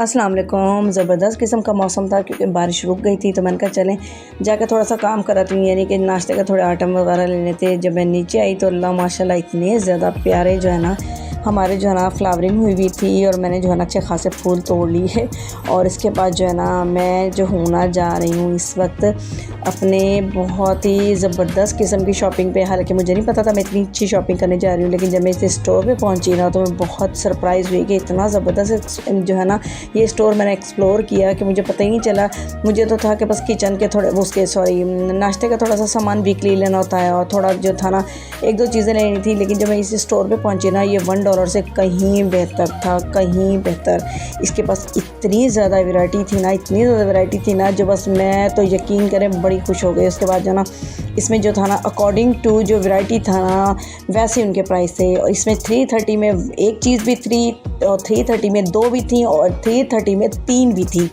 अस्सलाम वालेकुम। ज़बरदस्त किस्म का मौसम था क्योंकि बारिश रुक गई थी, तो मैंने कहा चलें जाकर थोड़ा सा काम कराती हूँ, यानी कि नाश्ते का थोड़े आइटम वगैरह लेने थे। जब मैं नीचे आई तो अल्लाह माशाल्लाह इतने ज़्यादा प्यारे जो है ना हमारे जो है ना फ्लावरिंग हुई थी, और मैंने जो है ना अच्छे खासे फूल तोड़ लिए है। और इसके बाद जो है ना मैं जो हूँ ना जा रही हूँ इस वक्त अपने बहुत ही ज़बरदस्त किस्म की शॉपिंग पे। हालांकि मुझे नहीं पता था मैं इतनी अच्छी शॉपिंग करने जा रही हूँ, लेकिन जब मैं इस स्टोर पे पहुँची ना तो मैं बहुत सरप्राइज़ हुई कि इतना ज़बरदस्त जो है ना ये स्टोर मैंने एक्सप्लोर किया कि मुझे पता ही नहीं चला। मुझे तो था कि बस किचन के थोड़े उसके नाश्ते का थोड़ा सा सामान वीकली लेना होता है, और थोड़ा जो था ना एक दो चीज़ें लेनी थी। लेकिन जब मैं इस स्टोर पे पहुंची ना, ये $1 से कहीं बेहतर था, कहीं बेहतर। इसके पास इतनी ज़्यादा वैरायटी थी ना, इतनी ज़्यादा वैरायटी थी ना, जो बस मैं तो यकीन करें बड़ी खुश हो गई। उसके बाद जो ना इसमें जो था ना अकॉर्डिंग टू जो वैरायटी था ना वैसे उनके प्राइस थे। और इसमें 330 में एक चीज़ भी थी, और 330 में दो भी थी, और 330 में तीन भी थी।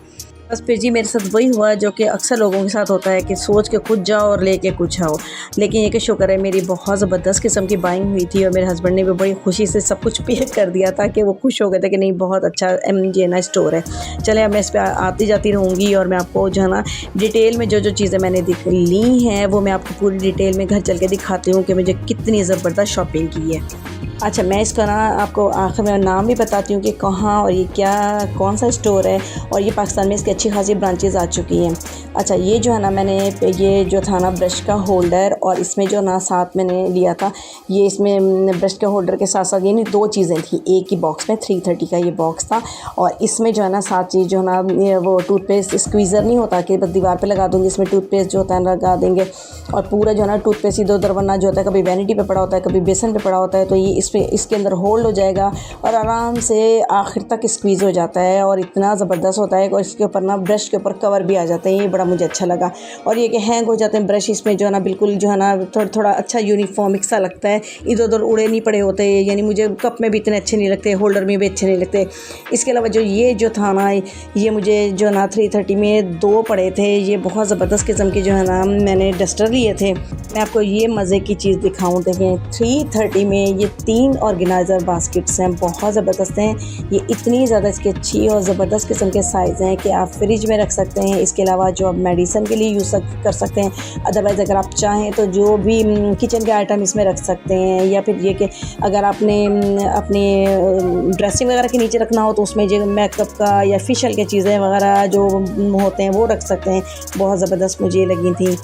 बस फिर जी मेरे साथ वही हुआ जो कि अक्सर लोगों के साथ होता है कि सोच के खुद जाओ और लेके कुछ आओ। लेकिन ये कि शुक्र है मेरी बहुत ज़बरदस्त किस्म की बाइंग हुई थी, और मेरे हस्बैंड ने भी बड़ी खुशी से सब कुछ पे कर दिया था कि वो खुश हो गए थे कि नहीं बहुत अच्छा ये ना स्टोर है। चले अब मैं इस पर आती जाती रहूँगी, और मैं आपको जो है ना डिटेल में जो जो चीज़ें मैंने ली हैं वो मैं आपको पूरी डिटेल में घर चल के दिखाती हूँ कि मुझे कितनी ज़बरदस्त शॉपिंग की है। अच्छा, मैं इसका ना आपको आखिर में नाम भी बताती हूँ कि कहाँ और ये क्या कौन सा स्टोर है, और ये पाकिस्तान में इसकी अच्छी खासी ब्रांचेस आ चुकी हैं। अच्छा, ये जो है ना मैंने ये जो था ना ब्रश का होल्डर, और इसमें जो ना साथ मैंने लिया था ये इसमें ब्रश के होल्डर के साथ साथ ये नहीं दो चीज़ें थी एक ही बॉक्स में। 330 का ये बॉक्स था, और इसमें जो है ना साथ चीज़ जो है ना वो टूथपेस्ट स्क्वीज़र नहीं होता कि बस दीवार पर लगा दूँगी, इसमें टूथपेस्ट जो होता है लगा देंगे, और पूरा जो है ना टूथपेस्ट इधर उधर वरना जो होता है कभी वैनिटी पे पड़ा होता है कभी बेसन पे पड़ा होता है, तो ये इसके अंदर होल्ड हो जाएगा और आराम से आखिर तक स्क्वीज़ हो जाता है, और इतना ज़बरदस्त होता है। और इसके ऊपर ना ब्रश के ऊपर कवर भी आ जाते हैं, ये बड़ा मुझे अच्छा लगा। और ये कि हैंग हो जाते हैं ब्रश, इसमें जो है ना बिल्कुल जो है ना थोड़ा अच्छा यूनिफॉर्मिक सा लगता है, इधर उधर उड़े नहीं पड़े होते, यानी मुझे कप में भी इतने अच्छे नहीं लगते, होल्डर में भी अच्छे नहीं लगते। इसके अलावा जो ये जो था ना ये मुझे जो ना 330 में दो पड़े थे, ये बहुत ज़बरदस्त किस्म के जो है ना मैंने डस्टर लिए थे। मैं आपको ये मज़े की चीज़ दिखाऊं, देखें 330 में ये 3 ऑर्गेनाइज़र बास्केट्स हैं, बहुत ज़बरदस्त हैं। ये इतनी ज़्यादा इसकी अच्छी और ज़बरदस्त किस्म के साइज़ हैं कि आप फ्रिज में रख सकते हैं। इसके अलावा जो आप मेडिसिन के लिए यूज़ कर सकते हैं, अदरवाइज़ अगर आप चाहें तो जो भी किचन के आइटम इसमें रख सकते हैं, या फिर ये कि अगर आपने अपने ड्रेसिंग वगैरह के नीचे रखना हो तो उसमें जो मेकअप का या फेशियल की चीज़ें वगैरह जो होते हैं वो रख सकते हैं। बहुत ज़बरदस्त मुझे लगी थी,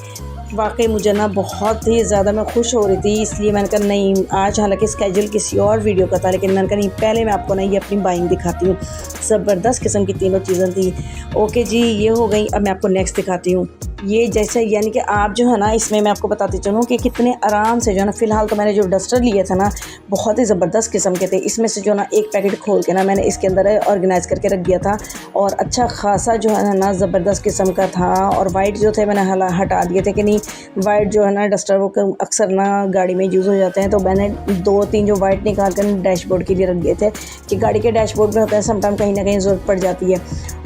वाकई मुझे ना बहुत ही ज़्यादा मैं खुश हो रही थी। इसलिए मैंने कहा नहीं, आज हालांकि स्केड्यूल किसी और वीडियो का था, लेकिन मैंने कहा नहीं पहले मैं आपको ना ये अपनी बाइंग दिखाती हूँ। ज़बरदस्त किस्म की तीनों चीज़ें थी। ओके जी, ये हो गई। अब मैं आपको नेक्स्ट दिखाती हूँ। ये जैसे यानी कि आप जो है ना इसमें मैं आपको बताती चलूँ कि कितने आराम से जो है ना, फ़िलहाल तो मैंने जो डस्टर लिए थे ना बहुत ही ज़बरदस्त किस्म के थे। इसमें से जो ना एक पैकेट खोल के ना मैंने इसके अंदर ऑर्गेनाइज़ करके रख दिया था, और अच्छा खासा जो है ना ज़बरदस्त किस्म का था। और वाइट जो थे मैंने हटा दिए थे कि नहीं, वाइट जो है ना डस्टर वो अक्सर ना गाड़ी में यूज़ हो जाते हैं, तो मैंने 2-3 जो वाइट निकाल कर डैशबोर्ड के लिए रख दिए थे कि गाड़ी के डैशबोर्ड में होता है समटाइम कहीं ना कहीं ज़रूरत पड़ जाती है।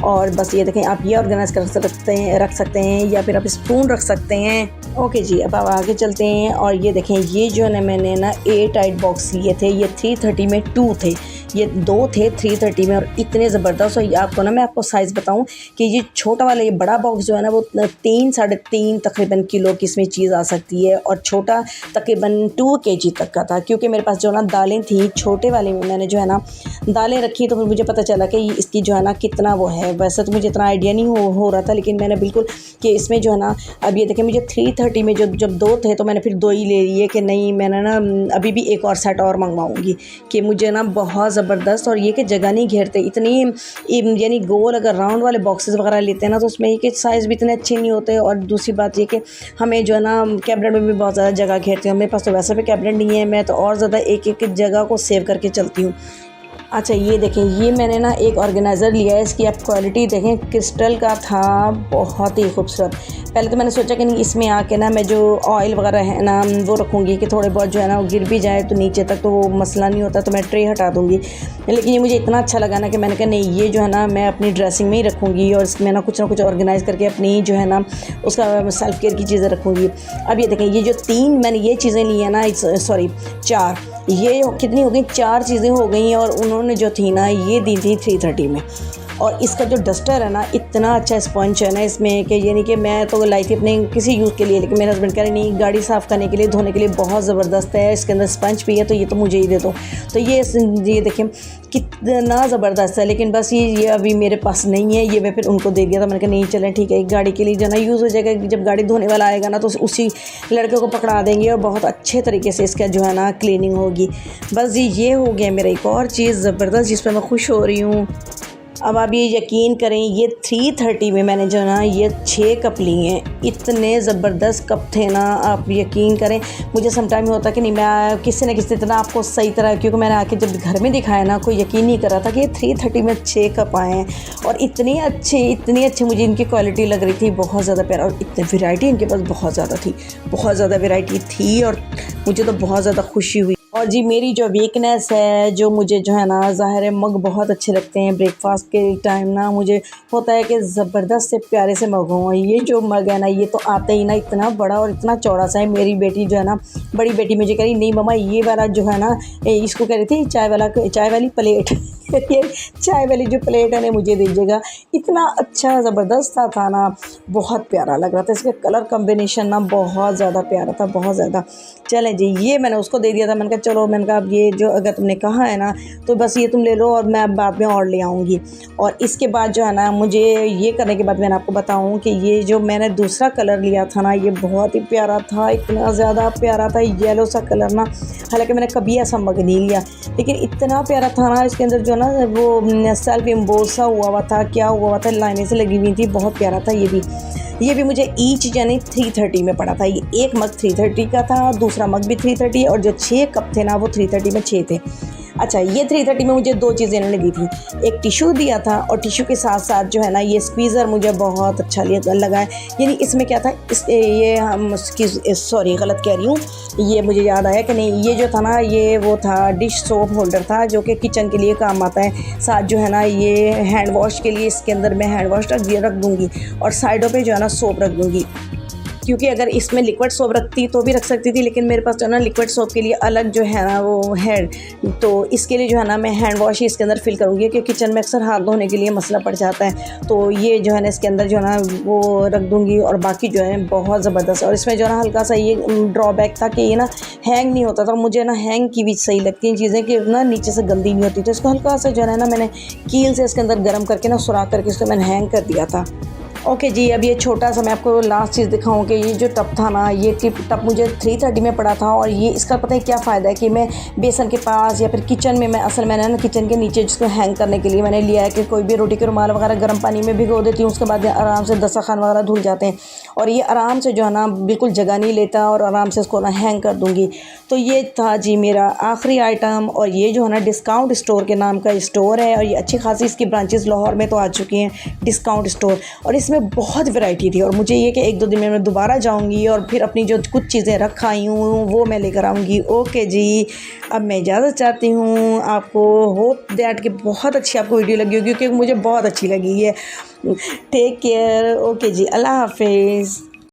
और बस ये देखें, आप ये ऑर्गेनाइज़ कर रख सकते हैं, या फिर आप स्पून रख सकते हैं। ओके जी, अब आप आगे चलते हैं। और ये देखें, ये जो है ना मैंने ना एयर टाइट बॉक्स लिए थे, ये 330 में 2 थे, ये 2 थे 330 में, और इतने ज़बरदस्त। और आपको ना मैं आपको साइज़ बताऊं कि ये छोटा वाला ये बड़ा बॉक्स जो है ना वो 3-3.5 तकरीबन किलो की इसमें चीज़ आ सकती है, और छोटा तकरीबन 2 kg तक का था। क्योंकि मेरे पास जो ना दालें थी, छोटे वाले में मैंने जो है ना दालें रखी, तो फिर मुझे पता चला कि इसकी जो है ना कितना वो है। वैसे तो मुझे इतना आइडिया नहीं हो रहा था, लेकिन मैंने बिल्कुल कि इसमें जो है ना अब ये देखें, मुझे 330 में जब 2 थे तो मैंने फिर 2 ही ले लिए कि नहीं, मैंने ना अभी भी एक और सेट और मंगवाऊंगी कि मुझे ना बहुत ज़बरदस्त। और ये कि जगह नहीं घेरते इतनी, यानी गोल अगर राउंड वाले बॉक्सेस वगैरह लेते हैं ना तो उसमें ये कि साइज़ भी इतने अच्छे नहीं होते। और दूसरी बात ये कि हमें जो है ना कैबिनेट में भी बहुत ज़्यादा जगह घेरते हैं। मेरे पास तो वैसे भी कैबिनेट नहीं है, मैं तो और ज़्यादा एक एक जगह को सेव करके चलती हूँ। अच्छा, ये देखें, ये मैंने ना एक ऑर्गेनाइज़र लिया है, इसकी आप क्वालिटी देखें, क्रिस्टल का था, बहुत ही खूबसूरत। पहले तो मैंने सोचा कि नहीं इसमें आके ना मैं जो ऑयल वगैरह है ना वो रखूँगी कि थोड़े बहुत जो है ना वो गिर भी जाए तो नीचे तक तो वो मसला नहीं होता, तो मैं ट्रे हटा दूँगी। लेकिन ये मुझे इतना अच्छा लगा ना कि मैंने कहा नहीं, ये जो है ना मैं अपनी ड्रेसिंग में ही रखूँगी, और इसमें ना कुछ ऑर्गेनाइज़ करके अपनी जो है ना उसका सेल्फ केयर की चीज़ें रखूँगी। अब ये देखें, ये जो 3 मैंने ये चीज़ें ली हैं ना, सॉरी 4, ये कितनी हो गई, 4 चीज़ें हो गई, और उन्होंने जो थी ना ये दी थी 330 में। और इसका जो डस्टर है ना इतना अच्छा स्पंज है ना इसमें कि यानी कि मैं तो लाई थी अपने किसी यूज़ के लिए, लेकिन मेरे हस्बैंड कह रहे नहीं, गाड़ी साफ़ करने के लिए, धोने के लिए बहुत ज़बरदस्त है, इसके अंदर स्पंज भी है, तो ये तो मुझे ही दे दो। तो ये देखिए कितना ज़बरदस्त है, लेकिन बस ये अभी मेरे पास नहीं है, ये मैं फिर उनको दे दिया था। मैंने कहा नहीं चलें ठीक है, गाड़ी के लिए जो है ना यूज़ हो जाएगा, जब गाड़ी धोने वाला आएगा ना तो उसी लड़के को पकड़ा देंगे और बहुत अच्छे तरीके से इसका जो है ना क्लीनिंग होगी। बस ये हो गया मेरा एक और चीज़ ज़बरदस्त जिस पर मैं खुश हो रही हूँ। अब आप ये यकीन करें, ये 330 में मैंने जो ना ये 6 कप लिए हैं। इतने ज़बरदस्त कप थे ना, आप यकीन करें मुझे समटाइम होता कि नहीं मैं किसी न किसी तरह आपको सही तरह, क्योंकि मैंने आके जब घर में दिखाया ना कोई यकीन नहीं कर रहा था कि ये 330 में 6 कप आए हैं। और इतने अच्छे मुझे इनकी क्वालिटी लग रही थी, बहुत ज़्यादा प्यारा। और इतनी वैरायटी इनके पास बहुत ज़्यादा थी, बहुत ज़्यादा वैरायटी थी और मुझे तो बहुत ज़्यादा खुशी हुई। और जी मेरी जो वीकनेस है, जो मुझे जो है ना ज़ाहिर है मग बहुत अच्छे लगते हैं ब्रेकफास्ट के टाइम ना, मुझे होता है कि ज़बरदस्त से प्यारे से मग हों। ये जो मग है ना ये तो आते ही ना इतना बड़ा और इतना चौड़ा सा है। मेरी बेटी जो है ना, बड़ी बेटी मुझे कह रही नहीं मम्मा ये वाला जो है ना, इसको कह रही थी चाय वाली प्लेट ये चाय वाली जो प्लेट है ना मुझे दीजिएगा। इतना अच्छा ज़बरदस्त था ना, बहुत प्यारा लग रहा था। इसका कलर कॉम्बिनेशन ना बहुत ज़्यादा प्यारा था, बहुत ज़्यादा। चलें जी, ये मैंने उसको दे दिया था। मैंने कहा चलो, मैंने कहा अब ये जो अगर तुमने कहा है ना तो बस ये तुम ले लो और मैं बाद में और ले आऊँगी। और इसके बाद जो है ना, मुझे ये करने के बाद मैंने आपको बताऊँ कि ये जो मैंने दूसरा कलर लिया था ना ये बहुत ही प्यारा था, इतना ज़्यादा प्यारा था, येलो सा कलर ना। हालांकि मैंने कभी ऐसा मग नहीं लिया, लेकिन इतना प्यारा था ना। इसके अंदर जो ना वो सेल्फ एम्बोसा हुआ था, क्या हुआ था, लाइनें से लगी हुई थी, बहुत प्यारा था। ये भी मुझे ईच यानी 330 में पड़ा था। ये एक मग 330 का था, दूसरा मग भी 330, और जो 6 कप थे ना वो 330 में 6 थे। अच्छा, ये 330 में मुझे 2 चीज़ें इन्होंने दी थी, एक टिशू दिया था और टिशू के साथ साथ जो है ना ये स्क्वीज़र मुझे बहुत अच्छा लगा है। यानी इसमें क्या था, ये हम सॉरी गलत कह रही हूँ, ये मुझे याद आया कि नहीं, ये जो था ना ये वो था डिश सोप होल्डर था जो कि किचन के लिए काम आता है। साथ जो है ना ये हैंड वॉश के लिए, इसके अंदर मैं हैंड वॉश रख दूँगी और साइडों पर जो है ना सोप रख दूँगी, क्योंकि अगर इसमें लिक्विड सोप रखती तो भी रख सकती थी, लेकिन मेरे पास जो है ना लिक्विड सोप के लिए अलग जो है ना वो है, तो इसके लिए जो है ना मैं हैंड वॉश ही इसके अंदर फिल करूँगी, क्योंकि किचन में अक्सर हाथ धोने के लिए मसला पड़ जाता है। तो ये जो है ना इसके अंदर जो है ना वो रख दूँगी। और बाकी जो है बहुत ज़बरदस्त। और इसमें जो है ना हल्का सा ये ड्रॉबैक था कि ये ना हैंग नहीं होता था। मुझे ना हैंग की भी सही लगती हैं चीज़ें कि ना नीचे से गंदी नहीं होती, तो इसको हल्का सा जो है ना मैंने कील से इसके अंदर गर्म करके ना सुराख करके इसको मैंने हैंग कर दिया था। ओके जी, अब ये छोटा सा मैं आपको लास्ट चीज़ दिखाऊं कि ये जो टब था ना, ये टब मुझे 330 में पड़ा था। और ये इसका पता है क्या फ़ायदा है कि मैं बेसन के पास या फिर किचन में, मैंने ना किचन के नीचे जिसको हैंग करने के लिए मैंने लिया है कि कोई भी रोटी के रुमाल वगैरह गर्म पानी में भिगो देती हूँ, उसके बाद आराम से दस्तरखान वगैरह धुल जाते हैं। और ये आराम से जो है ना बिल्कुल जगह नहीं लेता और आराम से इसको ना हैंग कर दूँगी। तो ये था जी मेरा आखिरी आइटम। और ये जो है ना डिस्काउंट स्टोर के नाम का स्टोर है, और ये अच्छी खासी इसकी ब्रांचेस लाहौर में तो आ चुकी हैं, डिस्काउंट स्टोर। और इसमें बहुत वैरायटी थी, और मुझे ये कि 1-2 दिन में मैं दोबारा जाऊंगी और फिर अपनी जो कुछ चीज़ें रख आई हूँ वो मैं लेकर आऊँगी। ओके जी, अब मैं इजाज़त चाहती हूँ आपको। होप दैट कि बहुत अच्छी आपको वीडियो लगी होगी, क्योंकि मुझे बहुत अच्छी लगी है। Take care. ओके जी, अल्लाह हाफिज़।